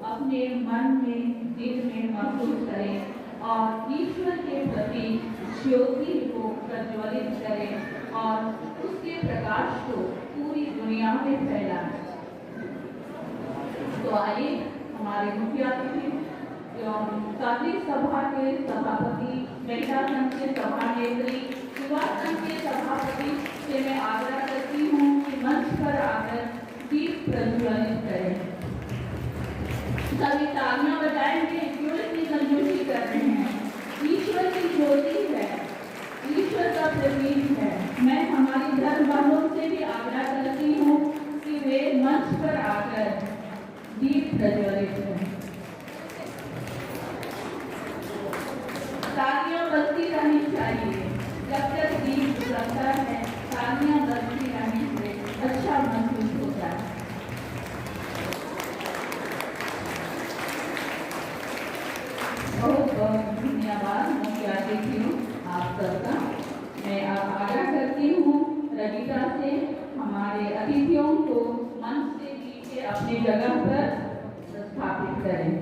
अपने मन में दिल में महसूस करें और ईश्वर के प्रति ज्योति को प्रज्वलित करें और उसके प्रकाश को पूरी दुनिया में फैलाएं। तो आइए हमारे मुख्य अतिथि कांग्रेस सभा के सभापति, महिला संघ के सभानेत्री, युवा संघ के सभापति से मैं आग्रह करती हूँ कि मंच पर आकर दीप प्रज्वलित करें। सभी तालियां बजाएंगे, क्यों इतनी कंजूसी कर रहे हैं? ईश्वर की ज्योति है, ईश्वर का प्रतीक है। मैं हमारी धर्म बहनों से भी आग्रह करती हूँ कि वे मंच पर आकर दीप प्रज्वलित करें। तालियां बजती रहनी चाहिए जब तक दीप जलता है। तालियां बजती रहने से अच्छा महसूस होता है। बहुत बहुत धन्यवाद मुख्य अतिथियों आप सबका। मैं आग्रह करती हूँ रजिता से हमारे अतिथियों को मंच से नीचे अपनी जगह पर स्थापित करें।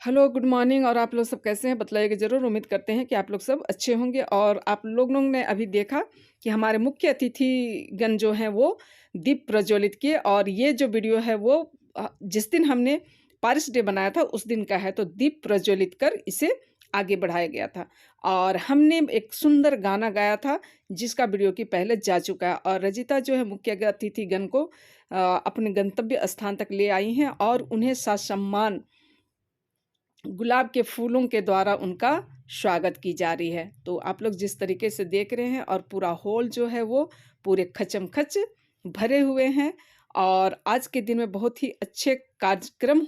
Hello, good morning. और आप लोग सब कैसे हैं बतलाइएगा ज़रूर। उम्मीद करते हैं कि आप लोग सब अच्छे होंगे। और आप लोगों ने अभी देखा कि हमारे मुख्य अतिथिगण जो हैं वो दीप प्रज्वलित किए। और ये जो वीडियो है वो जिस दिन हमने पारिस डे बनाया था उस दिन का है। तो दीप प्रज्वलित कर इसे आगे बढ़ाया गया था। और हमने एक सुंदर गाना गाया था जिसका वीडियो की पहले जा चुका है। और रजिता जो है मुख्य अतिथिगण को अपने गंतव्य स्थान तक ले आई हैं और उन्हें सम्मान गुलाब के फूलों के द्वारा उनका स्वागत की जा रही है। तो आप लोग जिस तरीके से देख रहे हैं और पूरा हॉल जो है वो पूरे खचमखच भरे हुए हैं। और आज के दिन में बहुत ही अच्छे कार्यक्रम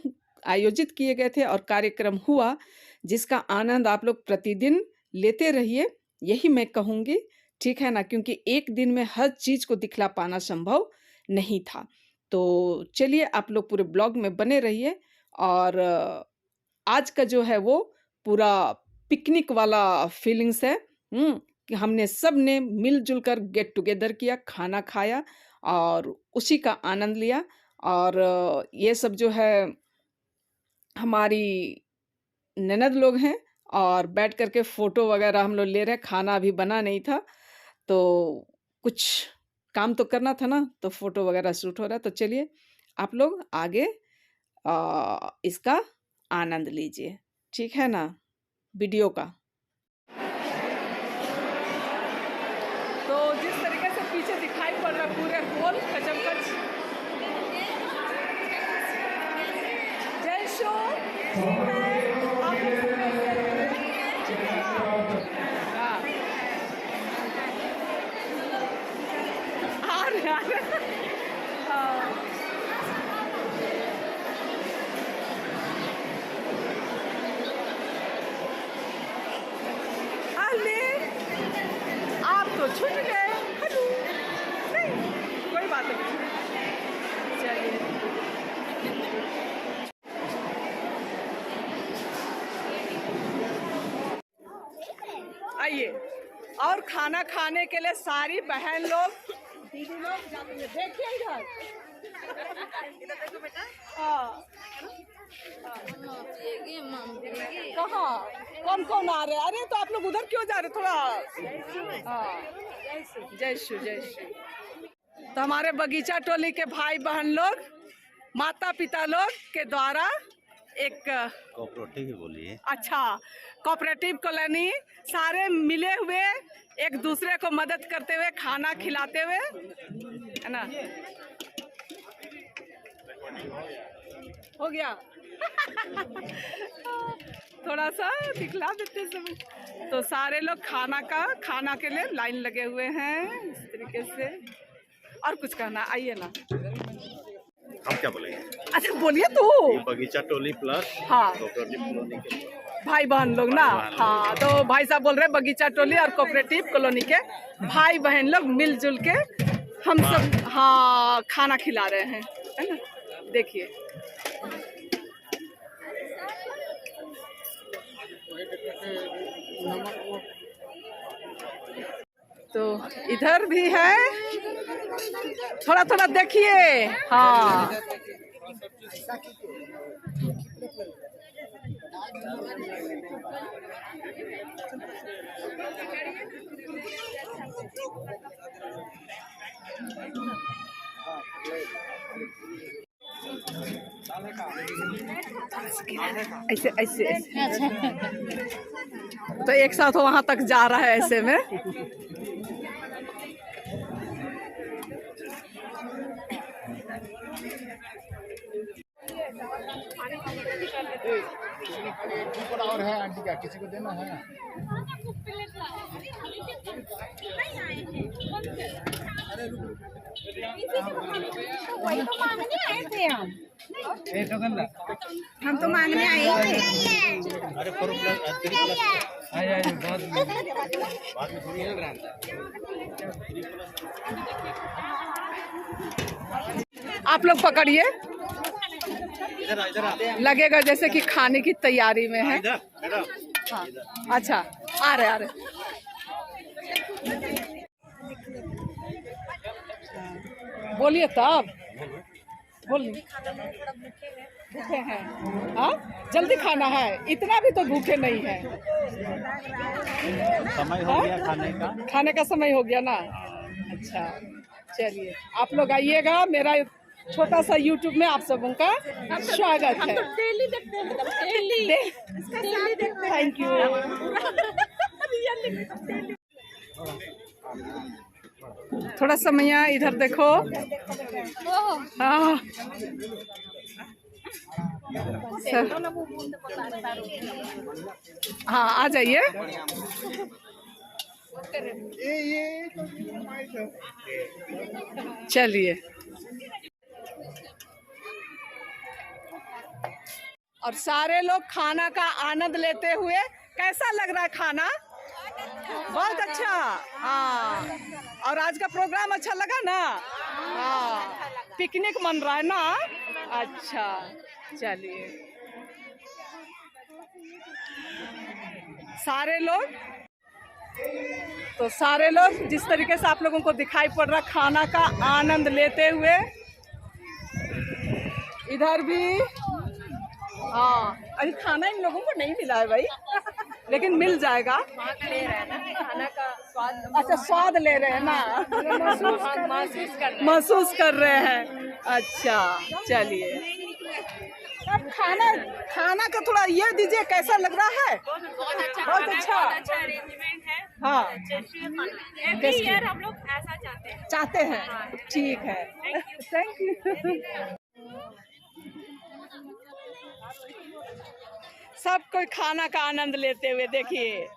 आयोजित किए गए थे और कार्यक्रम हुआ जिसका आनंद आप लोग प्रतिदिन लेते रहिए, यही मैं कहूँगी, ठीक है ना? क्योंकि एक दिन में हर चीज़ को दिखला पाना संभव नहीं था। तो चलिए आप लोग पूरे ब्लॉग में बने रहिए। और आज का जो है वो पूरा पिकनिक वाला फीलिंग्स है कि हमने सब ने मिलजुल कर गेट टुगेदर किया, खाना खाया और उसी का आनंद लिया। और ये सब जो है हमारी ननद लोग हैं और बैठ करके फ़ोटो वगैरह हम लोग ले रहे हैं। खाना अभी बना नहीं था तो कुछ काम तो करना था ना, तो फ़ोटो वगैरह शूट हो रहा है। तो चलिए आप लोग आगे इसका आनंद लीजिए, ठीक है ना, वीडियो का। तो जिस तरीके से पीछे दिखाई पड़ रहा है पूरे हॉल खचमखच। जय शो ठीक है। आप लोग सब कैसे हैं? ठीक है ना? हाँ। आ रहे हाँ। आप तो छूट गए। हेलो, नहीं कोई बात नहीं। चलिए आइए। और खाना खाने के लिए सारी बहन लोग, दीदी लोग जाते हैं। देखिए इधर, इधर देखो बेटा। हाँ कहाँ कौन कौन आ रहे हैं? अरे तो आप लोग उधर क्यों जा रहे? थोड़ा हाँ, जय श्री जय श्री। तो हमारे बगीचा टोली के भाई बहन लोग, माता पिता लोग के द्वारा एक कोऑपरेटिव बोलिए। अच्छा, कोऑपरेटिव कॉलोनी, सारे मिले हुए एक दूसरे को मदद करते हुए खाना खिलाते हुए, है ना? हो गया थोड़ा सा दिखला देते सब। तो सारे लोग खाना के लिए लाइन लगे हुए हैं इस तरीके से। और कुछ कहना, आइए ना। हम क्या बोलेंगे? अच्छा बोलिए तो। बगीचा टोली प्लस हाँ कोऑपरेटिव कॉलोनी के भाई बहन लोग ना। हाँ तो भाई साहब बोल रहे हैं बगीचा टोली और कोऑपरेटिव कॉलोनी के भाई बहन लोग मिलजुल के हम सब हाँ खाना खिला रहे हैं, है ना? देखिए तो इधर भी है, थोड़ा थोड़ा देखिए। हाँ, ऐसे ऐसे ऐसे। तो एक साथ वहां तक जा रहा है ऐसे में। और है आंटी का, किसी को देना है? वही तो मांगने आए थे हम तो मांगने आए थे। अरे 4+3+। बाद में थोड़ी हिल रहा है। आप लोग पकड़िए, इधर आ। लगेगा जैसे कि खाने की तैयारी में है। इधर मैडम। हाँ, अच्छा, आ रहे। बोलिए तब, बोलिए। भूखे हैं? हाँ, जल्दी खाना है, इतना भी तो भूखे नहीं है। समय हो गया खाने का। खाने का समय हो गया ना। अच्छा, चलिए आप लोग आइएगा, मेरा छोटा सा यूट्यूब में आप सबों का स्वागत है। डेली देखते हैं, थैंक यू। थोड़ा समय इधर देखो। हाँ, हाँ, आ जाइए। चलिए, और सारे लोग खाना का आनंद लेते हुए। कैसा लग रहा है खाना? बहुत अच्छा। हाँ, और आज का प्रोग्राम अच्छा लगा ना? हाँ, पिकनिक मन रहा है ना? अच्छा, चलिए। सारे लोग जिस तरीके से आप लोगों को दिखाई पड़ रहा, खाना का आनंद लेते हुए। इधर भी। हाँ, अभी खाना इन लोगों को नहीं मिला है भाई, लेकिन मिल जाएगा। ले रहे हैं ना खाना का स्वाद। अच्छा, स्वाद ले रहे हैं ना? महसूस कर रहे हैं। अच्छा, चलिए। अब खाना का थोड़ा ये दीजिए, कैसा लग रहा है? बहुत अच्छा अरेंजमेंट है। हाँ, एवरी ईयर हम लोग ऐसा चाहते हैं। ठीक है, थैंक यू। सब कोई खाना का आनंद लेते हुए, देखिए।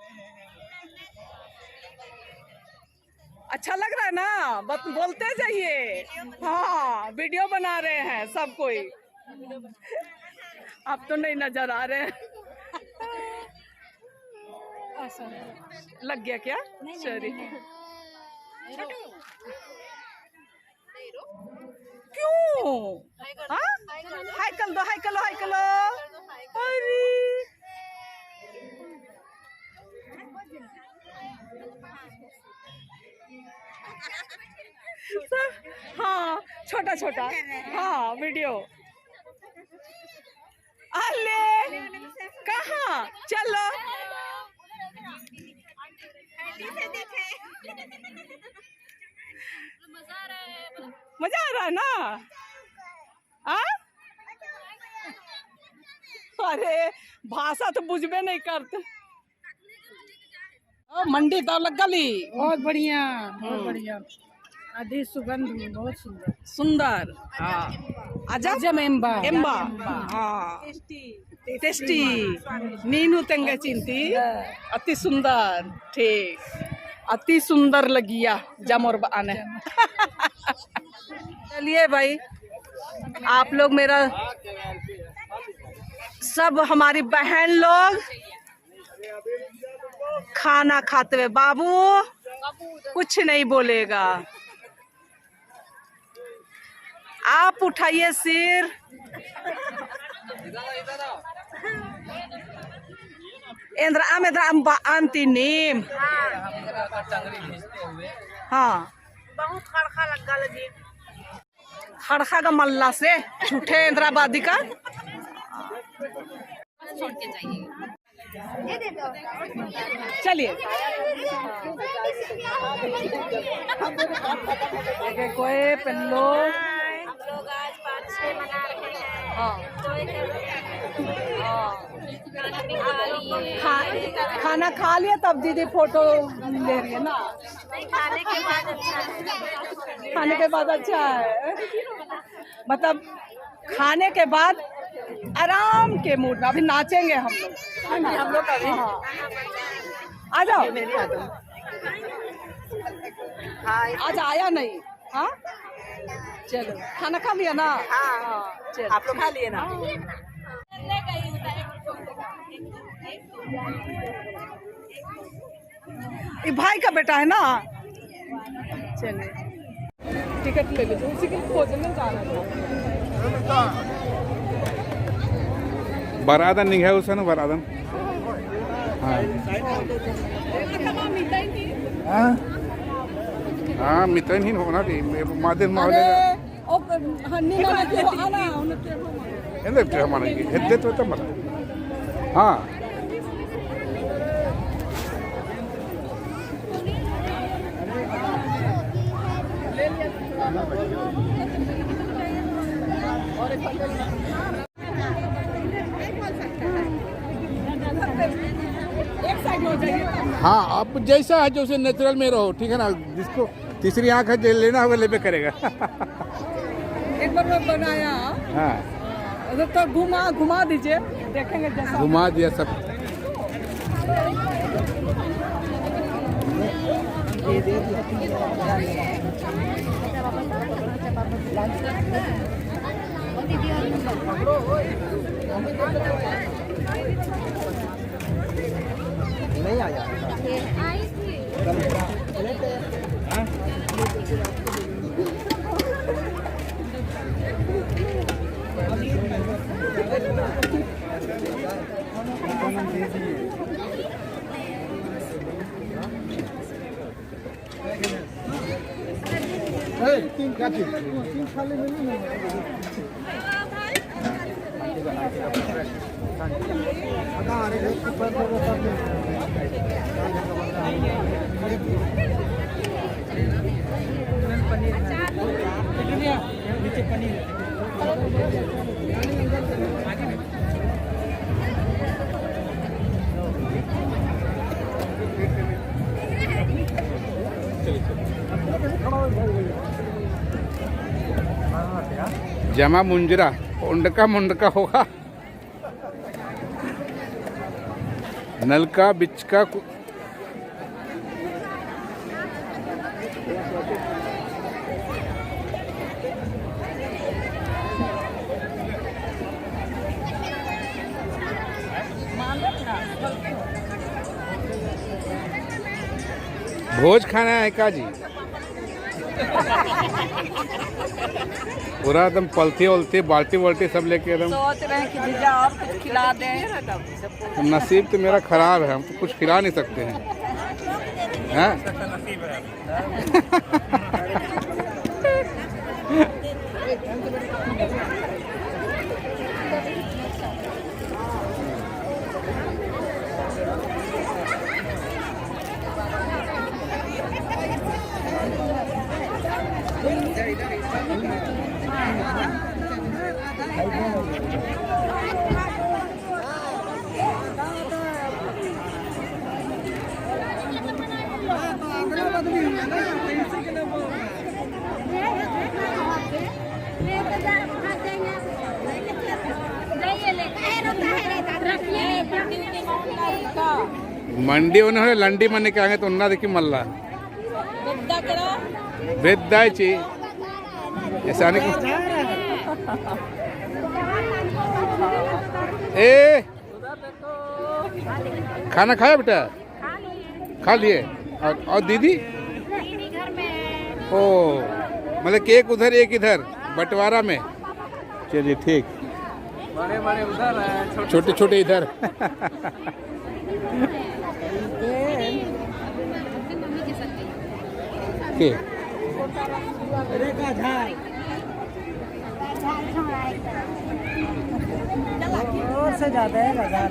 अच्छा लग रहा है ना? बोलते जाइए। हाँ, वीडियो बना रहे हैं सब कोई। आप तो नहीं नजर आ रहे हैं। लग गया क्या? सॉरी। क्यों? हाँ, हाय कर दो, हाय करो, हाय करो। अरे हाँ, छोटा छोटा। हाँ, वीडियो। अले कहाँ? चलो, मजा आ रहा है ना? अरे भाषा तो बुझबे नहीं करते। मंडी दौलत गली बहुत बढ़िया, बहुत बढ़िया। आधी सुगंध में बहुत सुंदर सुंदर। हाँ, आजा एम्बा एम्बा। हाँ, टेस्टी नीनू तेंगे चिंती। अति सुंदर। ठीक, अति सुंदर लगिया जमोर आने। चलिए भाई, आप लोग मेरा सब हमारी बहन लोग खाना खाते हुए। बाबू कुछ नहीं बोलेगा। आप उठाइए सिर। इंद्रा अंतिनीम हाँ बहुत खड़खा लगा जी खड़खा का मल्ला से झूठे इंद्राबादी का चलिए कोई पिल्लो हम लोग आज 5-6 मना रहे हैं हाँ enjoy कर रहे हैं खाना भी खा लिए खाना खा लिया तब दीदी फोटो ले रही है ना नहीं खाने के बाद अच्छा है खाने के बाद अच्छा है मतलब खाने के बाद आराम के मूड में अभी नाचेंगे हम लोग अभी हाँ आ जाओ आज आया नहीं हाँ चलो खाना खा लिया ना हाँ चलो आप लोग खा लिए ना ये भाई का बेटा है ना चलिए टिकट ले लीजिए उसी के भोजन में जाना था बरादन निघाय उसने बरादन हाँ मित्रन ही होना थी मादिन मावले हमारे हेद्दे तो मला हाँ हाँ आप जैसा है जो उसे नेचुरल में रहो ठीक है ना जिसको तीसरी आंख है जो लेना होगा ले पे करेगा एक बार मैं बनाया हाँ तो घुमा दीजिए देखेंगे जैसा घुमा दिया सब नहीं आया जमा मुंजरा उंडका मुंडका होगा नलका बिचका भोज खाना है का जी पूरा एकदम पलथी उलथी बाल्टी वाल्टी सब लेके एकदम सोच रहे हैं कि भैया आप कुछ खिला दें नसीब तो मेरा खराब है हम तो कुछ खिला नहीं सकते हैं हैं मंडी उन्होंने लंडी मन के आगे तो उन्ना देखी मल्ला वेदायची ऐसा नहीं ए खाना खाया बेटा खा लिए और दीदी ओ मतलब केक उधर एक इधर बंटवारा में चलिए ठीक बड़े बड़े उधर है छोटे छोटे इधर ओके और से ज्यादा है बाजार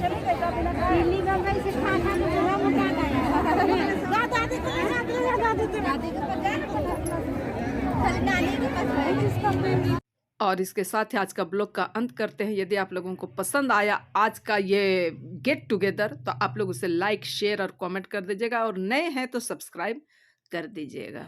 और इसके साथ ही आज का ब्लॉग का अंत करते हैं। यदि आप लोगों को पसंद आया आज का ये गेट टुगेदर तो आप लोग उसे लाइक शेयर और कमेंट कर दीजिएगा और नए हैं तो सब्सक्राइब कर दीजिएगा।